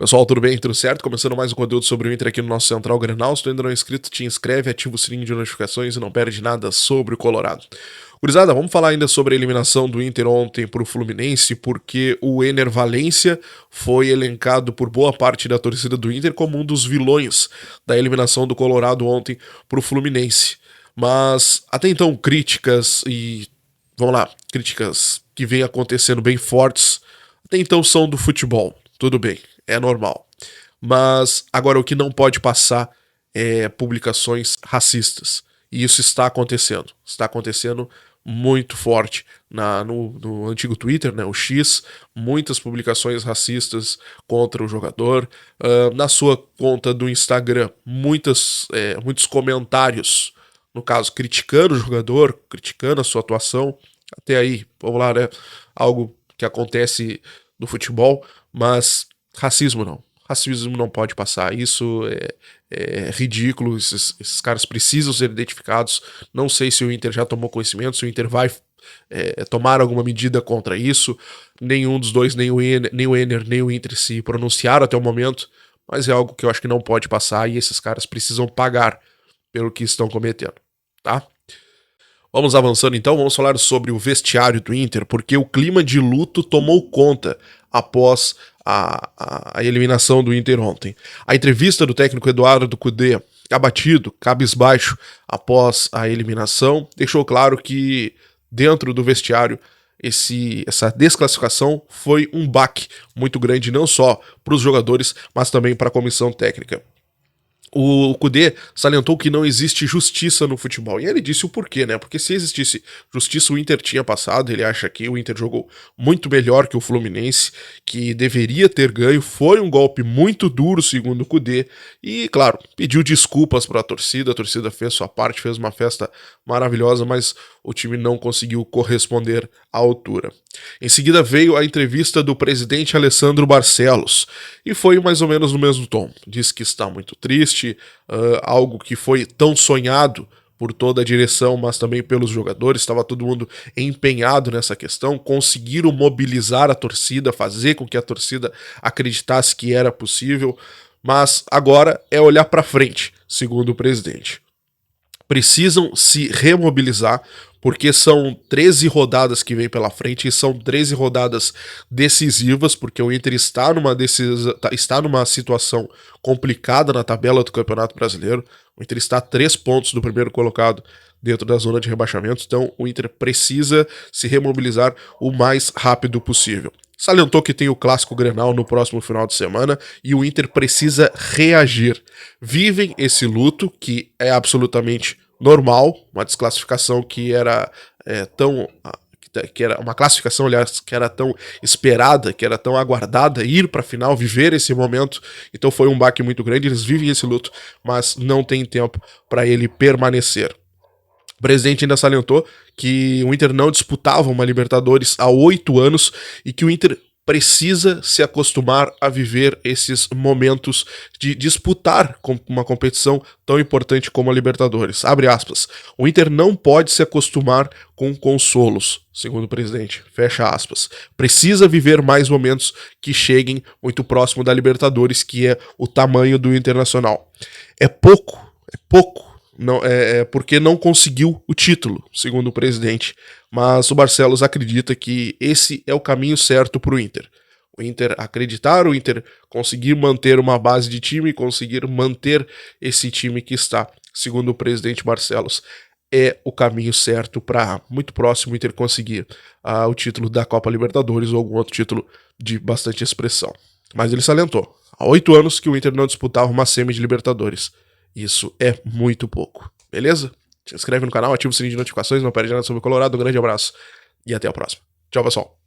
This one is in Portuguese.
Pessoal, tudo bem? Tudo certo? Começando mais um conteúdo sobre o Inter aqui no nosso Central Grenal. Se tu ainda não é inscrito, te inscreve, ativa o sininho de notificações e não perde nada sobre o Colorado. Gurizada, vamos falar ainda sobre a eliminação do Inter ontem para o Fluminense, porque o Ener Valencia foi elencado por boa parte da torcida do Inter como um dos vilões da eliminação do Colorado ontem para o Fluminense. Mas até então, críticas que vêm acontecendo bem fortes, até então são do futebol. Tudo bem, é normal. Mas agora o que não pode passar é publicações racistas. E isso está acontecendo. Está acontecendo muito forte no antigo Twitter, né, o X, muitas publicações racistas contra o jogador. Na sua conta do Instagram, muitos comentários, no caso, criticando o jogador, criticando a sua atuação. Até aí, vamos lá, né? Algo que acontece no futebol, mas racismo não. Racismo não pode passar. Isso é ridículo. Esses caras precisam ser identificados. Não sei se o Inter já tomou conhecimento, se o Inter vai tomar alguma medida contra isso. Nenhum dos dois, nem o Ener, nem o Inter se pronunciaram até o momento, mas é algo que eu acho que não pode passar e esses caras precisam pagar pelo que estão cometendo, tá? Vamos avançando então, vamos falar sobre o vestiário do Inter, porque o clima de luto tomou conta após a eliminação do Inter ontem. A entrevista do técnico Eduardo Cudê, abatido, cabisbaixo, após a eliminação, deixou claro que dentro do vestiário essa desclassificação foi um baque muito grande, não só para os jogadores, mas também para a comissão técnica. O Cudê salientou que não existe justiça no futebol. E ele disse o porquê, né? Porque se existisse justiça, o Inter tinha passado. Ele acha que o Inter jogou muito melhor que o Fluminense, que deveria ter ganho. Foi um golpe muito duro, segundo o Cudê. E, claro, pediu desculpas para a torcida fez sua parte, fez uma festa maravilhosa, mas o time não conseguiu corresponder à altura. Em seguida veio a entrevista do presidente Alessandro Barcelos, e foi mais ou menos no mesmo tom. Diz que está muito triste, algo que foi tão sonhado por toda a direção, mas também pelos jogadores, estava todo mundo empenhado nessa questão, conseguiram mobilizar a torcida, fazer com que a torcida acreditasse que era possível, mas agora é olhar para frente, segundo o presidente. Precisam se remobilizar, porque são 13 rodadas que vem pela frente, e são 13 rodadas decisivas, porque o Inter está numa situação complicada na tabela do Campeonato Brasileiro. O Inter está a 3 pontos do primeiro colocado dentro da zona de rebaixamento, então o Inter precisa se remobilizar o mais rápido possível. Salientou que tem o Clássico Grenal no próximo final de semana e o Inter precisa reagir. Vivem esse luto, que é absolutamente normal, uma desclassificação que era que era uma classificação, aliás, que era tão esperada, que era tão aguardada, ir para a final, viver esse momento. Então foi um baque muito grande, eles vivem esse luto, mas não tem tempo para ele permanecer. O presidente ainda salientou que o Inter não disputava uma Libertadores há 8 anos e que o Inter precisa se acostumar a viver esses momentos de disputar uma competição tão importante como a Libertadores. Abre aspas. O Inter não pode se acostumar com consolos, segundo o presidente. Fecha aspas. Precisa viver mais momentos que cheguem muito próximo da Libertadores, que é o tamanho do Internacional. É pouco. Não, porque não conseguiu o título, segundo o presidente. Mas o Barcelos acredita que esse é o caminho certo para o Inter. O Inter acreditar, o Inter conseguir manter uma base de time, conseguir manter esse time que está, segundo o presidente Barcelos, é o caminho certo para muito próximo o Inter conseguir o título da Copa Libertadores ou algum outro título de bastante expressão. Mas ele salientou, há 8 anos que o Inter não disputava uma semi de Libertadores. Isso é muito pouco, beleza? Se inscreve no canal, ativa o sininho de notificações, não perde nada sobre o Colorado. Um grande abraço e até a próxima. Tchau, pessoal.